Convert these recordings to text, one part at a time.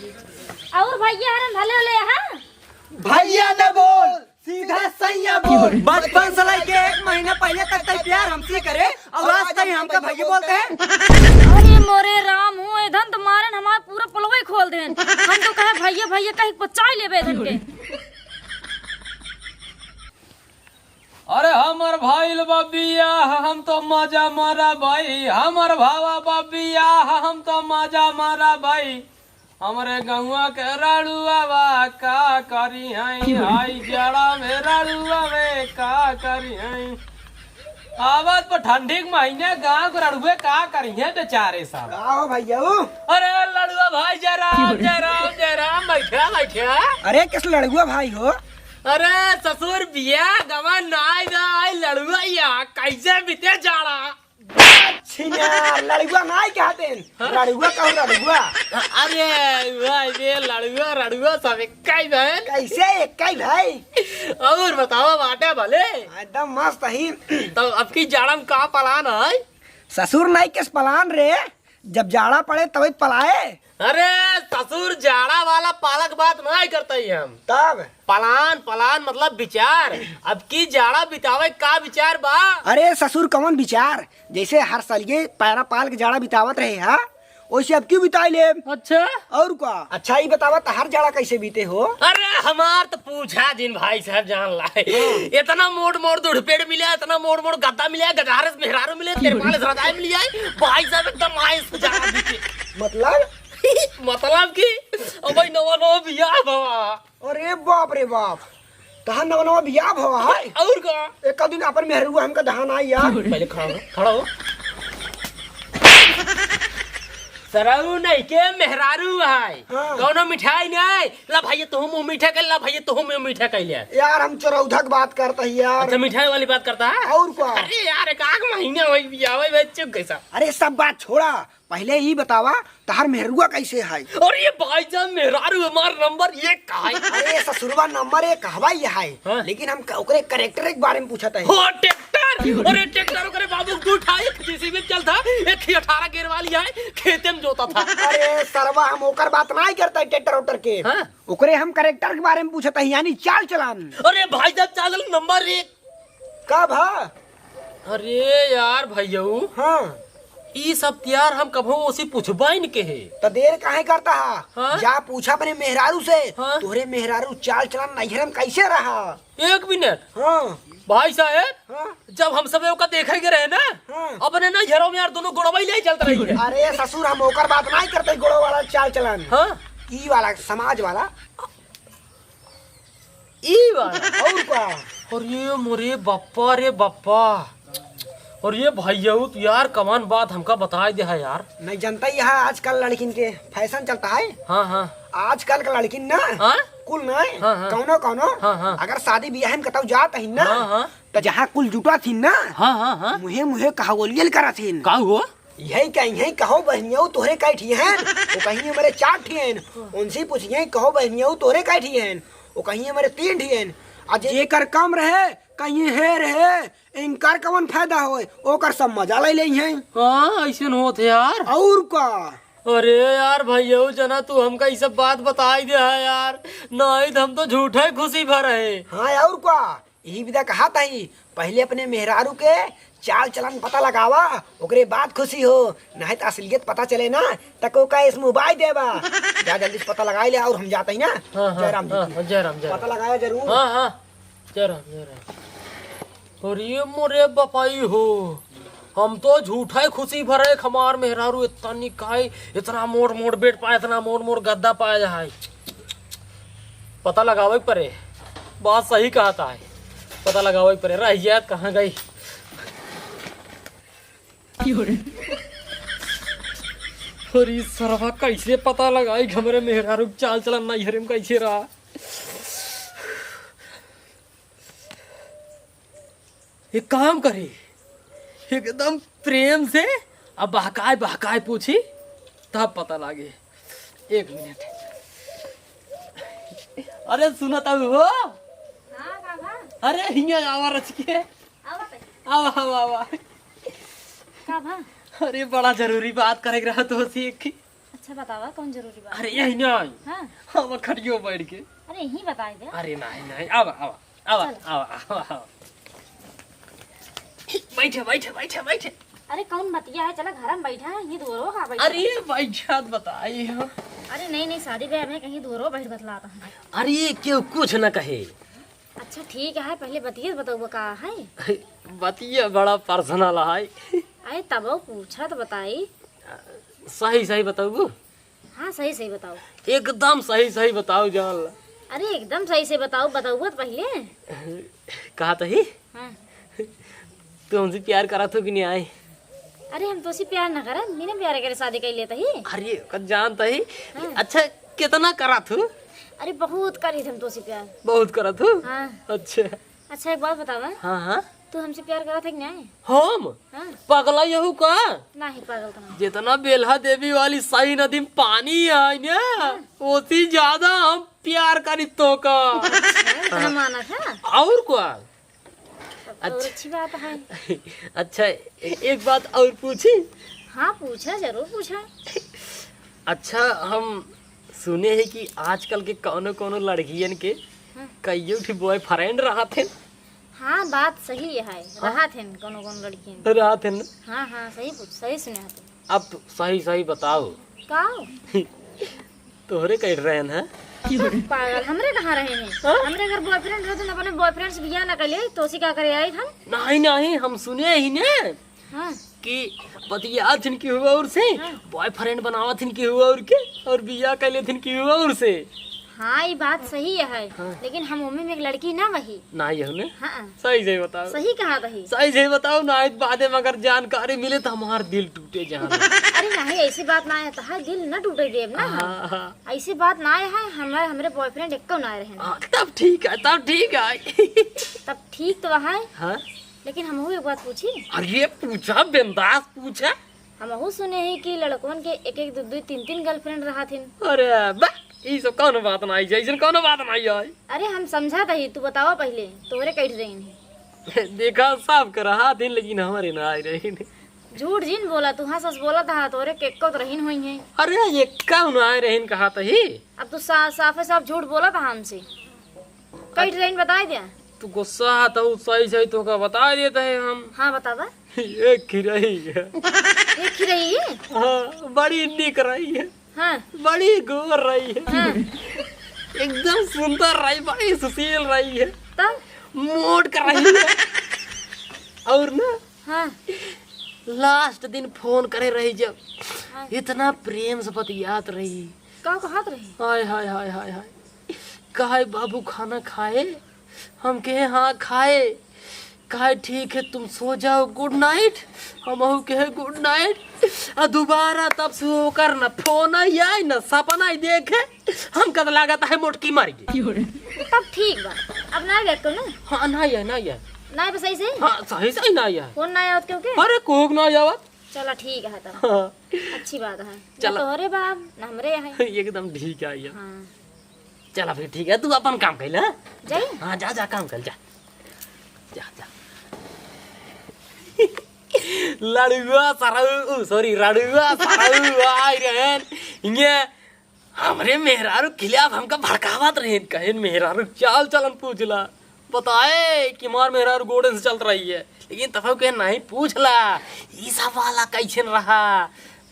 और भैया हरन भले ले हां भैया न बोल सीधा सैया बोल। बचपन से लेके 1 महीना पहले तक तक प्यार हमसे करे और आज तक हमका भैया बोलते हैं। अरे मोरे राम हूँ इधन तो मारन हमार पूरा पुलवा ही खोल देन। हम तो कहे भैया भैया कहीं बचाई लेबे इधन के। अरे हमर भाई बबिया हम तो मजा मारा भाई, हमर भावा बबिया हम तो मजा मारा भाई। हमरे गौवा के रड़ुआ का करी हई, हाई जड़ा में रड़ुआ में का करी हई। आवत पर ठंडी के महीने गाँव के रड़ुए का करी है बेचारे साहब। आओ भैया। अरे लड़ुआ भाई जयराम बैठा। अरे किस लड़ुआ भाई हो? अरे ससुर बिया गवा नाई नाई लड़ुआ या कैसे बीते जाड़ा। लड़ुआ नाई कहते हैं। लड़ुआ कहूँ लड़ुआ। अरे भाई ये लड़ुआ सब एक ही है। कैसे एक ही भाई? और बताओ बाटे भले एकदम मस्त ही। तो अब की जाड़ा में का पलान है? ससुर नाई किस पलान रे? जब जाड़ा पड़े तभी पलाए। अरे ससुर जाड़ा वाला पालक बात नहीं करते ही हम। तब पलान मतलब विचार। अब की जाड़ा बितावे का विचार बा? अरे ससुर कौन विचार? जैसे हर साल ये पैरा पाल के जाड़ा बितावत रहे हा वैसे अब क्यों बिताई ले? अच्छा और क्या? अच्छा ही बतावत हर जाड़ा कैसे बीते हो? अरे हमार तो पूछा दिन भाई साहब जान लाए। इतना मोड़ दुड़पेड़ मिले, इतना मोड़ गद्दा मिले, गजारस मेहरारू मिले, तिरपाल रजाई मिली है भाई साहब एकदम आइस जाड़ा बीते। मतलब मतलब की अब भाई नवा बियाह भवा। अरे बाप रे बाप, तहां नवा बियाह भवा है? और का एक दिन अपन मेहरुआ हमका दहान आई यार। पहले खड़ा हो सराऊ नहीं के मेहरारू है। हाँ। कौनो मिठाई नहीं ला भाई तुम मुंह मीठा कर ला भाई तुम मुंह मीठा कर लिया। यार हम चरौधा की बात करते हैं यार। अच्छा मिठाई वाली बात करता है। और क्या? अरे यार एक महीना वही बियाह वही चुप कैसा। अरे सब बात छोड़ा, पहले ही बतावा तहार मेहरुआ कैसे है? और ये भाई साहब मेहरारू हमार नंबर 1 का है। अरे ससुरवा नंबर 1 हवाई है। हाँ। लेकिन हम ओकरे कैरेक्टर के बारे में पूछते हैं। हो ट्रैक्टर। अरे ट्रैक्टर करे बाबू तू उठाए जेसीबी में चलता एक ही 18 गियर वाली है खेते में जोता था। अरे सरवा हम ओकर बात नहीं करते ट्रैक्टर उटर के। हाँ? ओकरे हम कैरेक्टर के बारे में पूछते हैं यानी चाल चलन। अरे भाई साहब चाल नंबर 1 कब है? अरे यार भैया हाँ ई सब त्यार हम कभो उसी पूछबाइन के है। तो देर काहे करता है? हाँ? जा पूछा अपने मेहरारू से। हाँ? तोरे मेहरारू चाल चलन नैहर में कैसे रहा? 1 मिनट हाँ भाई साहब हाँ जब हम सब का देखेंगे रहे ना हाँ। अपने ना घरों में यार दोनों गोड़वाई ले चलते रही है। अरे ससुर हम ओकर बात नहीं करते गोड़ो वाला चाल चलन। हाँ ई वाला समाज वाला। ई वाला और क्या? और ये मोरे बप्पा रे बप्पा। और ये भैया तो यार कमान बात हमका बता दे है यार। नहीं जानता ही है आजकल लड़किन के फैशन चलता है। हाँ हाँ आजकल का लड़किन ना हाँ कुल नहीं हाँ, हाँ। कौनो हाँ, हाँ। अगर शादी ब्याह में कतौ जात ही ना हाँ, हाँ। तो जहाँ कुल जुटा थी ना हाँ हाँ हाँ मुहे कहावलियल करा थी। का हुआ? यही कहो बहनियाऊ तोहरे कैठी हैं? वो कहीं हमारे 4 ठी हैं। उनसे पूछिए कहो बहनियाऊ तोहरे कैठी हैं? वो कहीं हमारे 3 ठी हैं। आज एकर कम रहे कहीं है रहे इनकार कवन फायदा होए ओकर सब मजा ले ले हैं। हाँ ऐसे होत है यार। और का? अरे यार भैया जना तू हमका ये सब बात बताई दे है यार नहीं हम तो झूठे खुशी भर है। हाँ और का? यही विदा कहा था ही पहले अपने मेहरारू के चाल चलन पता लगावा ओकरे बाद खुशी हो नहीं तो असलियत पता चले ना तको का इस मोबाइल देवा। जा जल्दी से पता लगाई ले और हम जाते ही ना। हाँ, जयराम जी हाँ, जयराम पता लगाया जरूर। हाँ हाँ जयराम। और ये मोरे बपाई हो हम तो झूठा खुशी भरे हमार मेहरारू इतना निकाय इतना मोड़ बेट पाए इतना मोड़ गद्दा पाया जाए। पता लगावे परे बात सही कहता है पता लगावे परे रह जात कहाँ गई। और इस सरवा कैसे पता लगाई हमारे मेहरारू चाल चलन ना हरे में कैसे रहा। एक काम करे एकदम प्रेम से अब बहकाए पूछी तब पता लागे। 1 मिनट। अरे सुना तब हो। अरे हिंगा आवा रच के आवा। अरे बड़ा जरूरी बात करे रहा तो सीख। अच्छा बतावा कौन जरूरी बात? अरे यही नहीं, हाँ हम खड़ियो बैठ के। अरे यही बता दे। अरे नहीं नहीं, आवा आवा आवा आवा आवा आवा। बैठे बैठे बैठे बैठे। अरे कौन बतिया है, चला घर में बैठा है, ये दूरो का बैठा। अरे बैठा बताई हो। अरे नहीं नहीं, शादी ब्याह में कहीं दूरो बैठ बतलाता है। अरे क्यों कुछ न कहे। अच्छा ठीक है, पहले बतिए बताओ का है। बतिया बड़ा पर्सनल है। अरे तब वो पूछा तो बताई। सही सही बताओ। हाँ सही सही बताओ, एकदम सही सही बताओ जान ला। अरे एकदम सही से बताओ, बताओ तो पहले। कहा तो ही हाँ तू हमसे प्यार करा तो कि नहीं आए? अरे हम तो उसी प्यार न करे, मैंने प्यार करे शादी कर लेता ही। अरे कर जानता ही। हाँ। अच्छा कितना करा तू? अरे बहुत करी हम तो उसी प्यार। बहुत करा तू। हाँ अच्छा अच्छा एक बात बतावा, हाँ हाँ। तू हमसे प्यार करा था कि नहीं? हम हाँ पगला यहू का नहीं पागल तो नहीं। जितना बेल्हा देवी वाली सही नदी में पानी है ना, उसी ज्यादा हम प्यार करी तो का। इतना माना था और क्या? तब तो अच्छी बात है। अच्छा एक बात और पूछी? हाँ पूछा, जरूर पूछा। अच्छा हम सुने हैं कि आजकल के कोनो कोनो लड़कियन के हाँ। कईयो ठी बॉयफ्रेंड रहा थे। हाँ बात सही है, रहा थे कोनो कोनो लड़की। रहा थे न? हाँ हाँ सही पूछ, सही सुने थे। अब सही सही बताओ। का तोहरे कह रहे हैं? पागल, हमरे कहाँ रहे हैं? हमरे घर बॉयफ्रेंड रहते, अपने बॉयफ्रेंड से बियाह न कर लिए तो उसी क्या करे आई हम। नहीं नहीं, हम सुने ही ने हाँ कि पतिया थिन की हुआ और से बॉयफ्रेंड बनावा थिन की हुआ और के और बियाह कर ले थिन की हुआ और से। हाँ ये बात सही है, लेकिन हम मम्मी में एक लड़की ना वही। ना यह ने हाँ सही सही बताओ। सही कहा वही। सही सही बताओ ना, बाद में अगर जानकारी मिले तो हमार दिल टूटे जान। अरे नहीं ऐसी बात ना है, तो है दिल न टूटे देव ना। हाँ हाँ ऐसी बात ना है, हमारे हमरे बॉयफ्रेंड एक ना रहे। हाँ, तब ठीक है तब ठीक है। तब ठीक तो है, हाँ लेकिन हम एक बात पूछी। अरे पूछा बिंदास पूछा। हम सुने हैं कि लड़कों के एक एक दो दो तीन तीन गर्लफ्रेंड रहा थे। अरे बा ये सब कौन बात नहीं है, ऐसा कौन बात नहीं है। अरे हम समझा था ही, तू बतावा पहले तोरे कैठ रही। देखा सब कर रहा दिन, लेकिन हमारे ना आई रही। झूठ जिन बोला तू, हाँ सच बोला था, तोरे के को तो रहीन हुई है। अरे ये कौन आए रहीन कहा तो ही। अब तू साफे साफ झूठ बोला था हमसे, कैठ रहीन बता दिया। तू गुस्सा तो सही सही तो का बता देते हैं हम। हाँ बतावा। एक खिरही है। एक ही रही है। हाँ बड़ी निक रही है। हाँ बड़ी गोर रही है। हाँ एकदम सुंदर रही, बड़ी सुशील रही है, तब मोट कर रही है। और ना हाँ लास्ट दिन फोन करे रही जब, हाँ। इतना प्रेम से बतियात रही। का हाथ रही। हाय हाय हाय हाय हाय, कहे बाबू खाना खाए? हम कहे हाँ खाए। कहे ठीक है तुम सो जाओ, गुड नाइट। हम कहे गुड नाइट। और दोबारा तब से होकर न फोन आई न सपना आई देखे, हम कद लागत है मोटकी मार गई। तब ठीक बा, अब ना देख ना। हाँ नहीं है नहीं है। नहीं बस सही हाँ सही सही नहीं है। फोन ना आवत क्यों के। अरे कोक ना जावत। चला ठीक है तब। हाँ अच्छी बात है। चला। तो तोहरे बाप ना हमरे है। एकदम ठीक है ये। हाँ चला फिर ठीक है, तू अपन काम कर ले। जाई। हाँ जा जा काम कर, जा जा जा। लड़ुआ सरऊ सॉरी रड़ुआ सरऊ आई रहन इन्हे हमरे मेहरारू खिलाफ हमका भड़कावत रहन। कहे मेहरारू चाल चलन पूछला, बताए कि मार मेहरारू गोड़े से चल रही है, लेकिन तब कहे नहीं पूछला ये सब वाला कैसे रहा।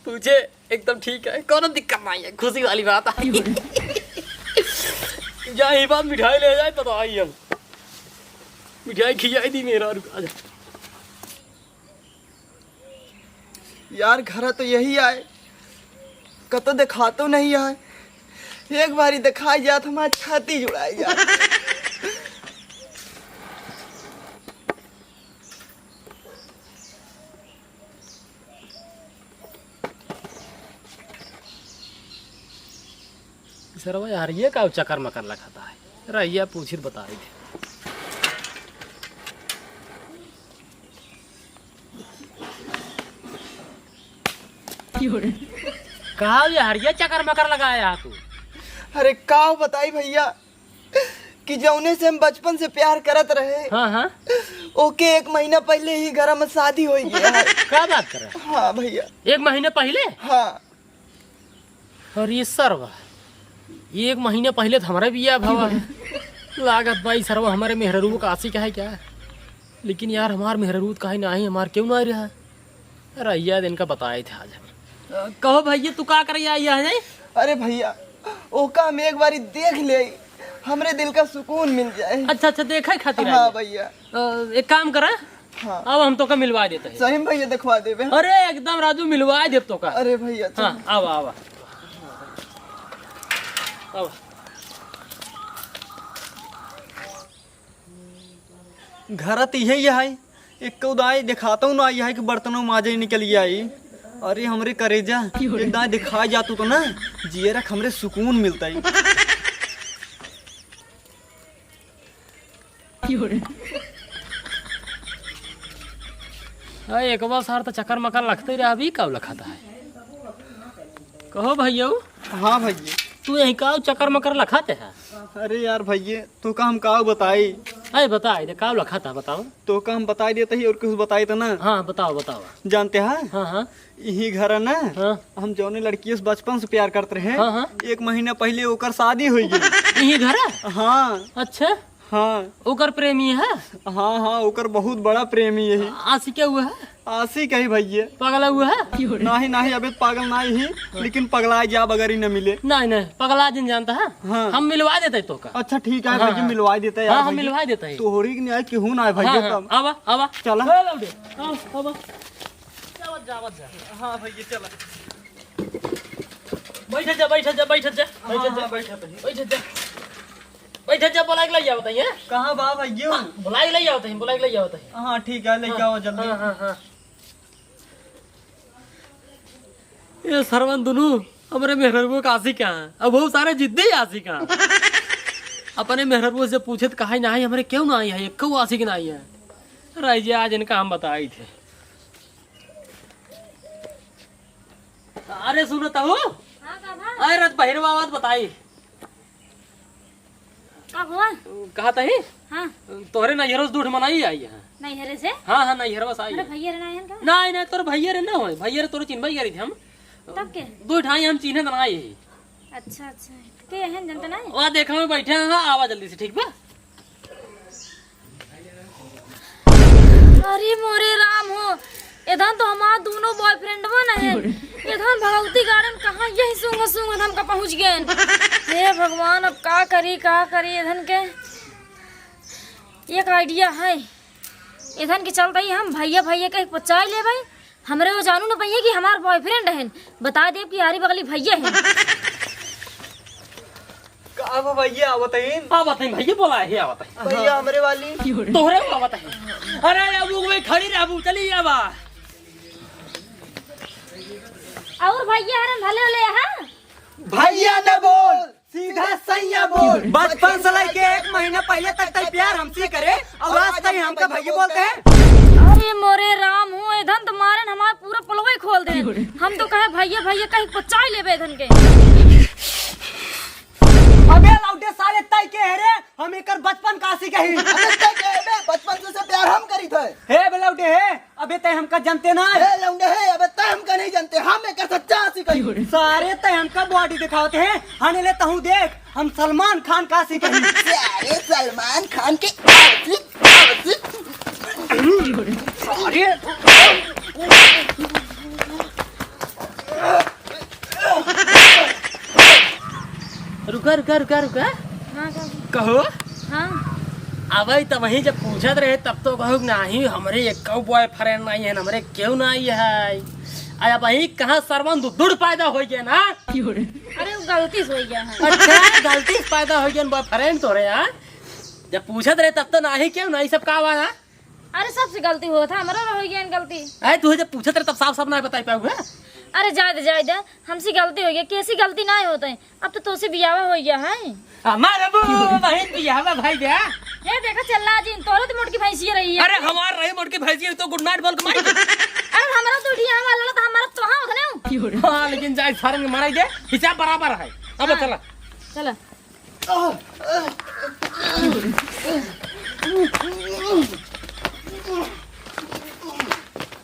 पूछे एकदम ठीक है, कोनो दिक्कत नहीं है, खुशी वाली बात है। जा ये बात मिठाई ले जाए तो आई हम मिठाई खिलाई दी मेहरारू। आजा यार घर तो यही आए, कतो देखा तो नहीं आए। एक बारी दिखाई जात हमारा छाती जुड़ाई जात। सर यार ये का चक्कर मकर लगाता है। रैया पूछित बता रही थी। कहा यार ये चक्कर मकर लगाया तू? अरे का बताई भैया कि जौने से हम बचपन से प्यार करत रहे, हाँ हाँ ओके 1 महीना पहले ही घर में शादी हो गया है। क्या बात कर रहा है? हाँ भैया। 1 महीने पहले? हाँ और ये सरवा 1 महीने पहले तो हमारा बिया भवा है। लागत भाई सरवा हमारे मेहररूब का आशी का है क्या। लेकिन यार हमार मेहररूब का है ना ही हमार क्यों ना रहा। रैया दिन का बताए थे आज। कहो भैया तू का कर है। अरे भैया ओका हम एक बारी देख ले, हमरे दिल का सुकून मिल जाए। अच्छा अच्छा देखा खातिर हाँ भैया। एक काम करा। हाँ। अब हम तो का मिलवा देते हैं। सही में भैया दिखवा देवे। अरे एकदम राजू मिलवा दे तो का। अरे भैया हाँ आवा आवा आवा। घर तो यही है, एक दाई दिखाता हूँ ना है कि बर्तनों माजे निकल आई। अरे हमरे करेजा एक दाई दिखा जातू तो ना जियरा हमरे सुकून मिलता है। एक बार सार तो चक्कर मकर लगते रहा। अभी कब लखाता है। कहो भैया। हाँ भैया। तू यही का चक्कर मकर लखाते है। अरे यार भैया तो का हम का बताई। अरे बता दे का लखाता बताओ। तो का हम बताई देते ही और कुछ बताई तो ना। हाँ बताओ बताओ। जानते हैं हाँ हाँ यही घर है ना। हाँ। हम जौने लड़की से बचपन से प्यार करते रहे। हाँ हाँ। 1 महीना पहले ओकर शादी हुई गई। यही घर है। हाँ अच्छा हाँ ओकर प्रेमी है। हाँ हाँ ओकर बहुत बड़ा प्रेमी यही। आशी क्या हुआ है। आशी कही भैया। पगला हुआ है। नहीं नहीं अबे पागल नहीं ही, लेकिन पगला जा बगैर ही न मिले। नहीं नहीं पगला जिन जानता है। हाँ। हम मिलवा देते तो का। अच्छा ठीक है हाँ, भैया हाँ। मिलवा देते हैं यार। हाँ हम भैया। मिलवा देते हैं। तो होरी की नहीं कि हूँ ना भैया हाँ, हाँ। तब। आवा आवा चला। ए, लौटे। आओ, आवा। जावत, जावत जा। हाँ भैया चला। बैठ जा बैठ जा बैठ जा बैठ जा बुला के ले जाओ बताइए। कहाँ बा भैया। बुला के ले जाओ बताइए बुला के ले जाओ बताइए। हाँ ठीक है लेके आओ जल्दी। हाँ हाँ हाँ। ये सरवन दोनों हमारे मेहरबू का आशिक हैं। अब बहुत सारे जिद्दी आशिक हैं। अपने मेहरबू से पूछे तो कहा नहीं हमारे क्यों ना आई है। एक आशिक ना आई है। राइजे आज इनका हम बताए थे। अरे सुनो तो अरे रत बहिरवा बात बताई। कहा था ही हाँ तोहरे नैहरों से दूध मनाई आई है। नैहरे से। हाँ हाँ नैहरवा से आई अरे है। भैया रे नायन का। नहीं नहीं तोर भैया रे ना हो भैया रे तोरे चिन्ह गई थी हम तब के। दो ढाई हम चिन्ह बनाए ही। अच्छा अच्छा के हैं जनता नहीं। वहाँ देखा में बैठे हैं। हाँ आवा जल्दी से ठीक बा। अरे मोरे राम हो इधर तो हमारा दोनों बॉयफ्रेंड बन है। इधर भगवती गार्डन कहाँ यही सूंघ सूंघ हम का पहुँच गए। हे भगवान अब का करी इधर के। एक आइडिया है इधर के चलते ही हम भैया भैया के पचाई ले भाई। हमरे वो जानू ना भैया कि हमार बॉयफ्रेंड है। बता दे कि यारी बगली भैया है। कहाँ भैया बताइए। हाँ बताइए भैया बोला है। हाँ बताइए भैया हमारे वाली। तोहरे को बताइए। अरे अबू में खड़ी रह अबू चली आवा। और भैया हरन भले ले हाँ। भैया न बोल सीधा सैया बोल। बचपन से लेके 1 महीना पहले तक तक प्यार हमसे करे और आज तक हमका भैया बोलते हैं। अरे मोरे राम हो इधर तो मारन हमारा पूरा पुलवा ही खोल दे। हम तो कहे भैया भैया कहीं पचाई लेबे इधर के। अबे लौटे साले तय के है रे हम एकर बचपन काशी कही। बचपन से प्यार हम करी थे। हे बेलौटे हे अबे तय हमका जानते ना। हे लौंडे हे अबे तय हमका नहीं जानते। हम एकर सच्चा आशिक कही। सारे तय हमका बॉडी दिखाते हैं। हने ले तहु देख हम सलमान खान काशी कही। अरे सलमान खान के आशिक सारे रुका रुका रुका रुका। हाँ कहो हाँ अब तो वही जब पूछत रहे तब तो कहो नहीं हमारे एक बॉयफ्रेंड नहीं है हमारे क्यों नहीं है। अब वही कहाँ सरवन दुड़ पैदा हो गया ना। अरे वो गलती से हो गया है। अच्छा गलती से पैदा हो गया बॉयफ्रेंड तो रहे। हाँ जब पूछत रहे तब तो नहीं क्यों नहीं सब का हुआ है। अरे सबसे गलती हुआ था हमारा हो गया गलती। अरे तू जब पूछत रहे तब साफ साफ नहीं बता पाऊंगा। अरे जाए दे हमसे गलती हो गई। कैसी गलती ना होते हैं। अब तो तोसे बियावा हो गया है। हमारे बहन भी है भाई क्या। ये देखा चल रहा जी तोरे तो मोटकी भैंसी रही है। अरे हमार रही मोटकी भैंसी तो गुड नाइट बोल के मारी। अरे हमारा तो उठिया वाला तो हमारा तो हाँ होता ना। हाँ लेकिन जाए फरंग मारा दे हिसाब बराबर है। अब चला चला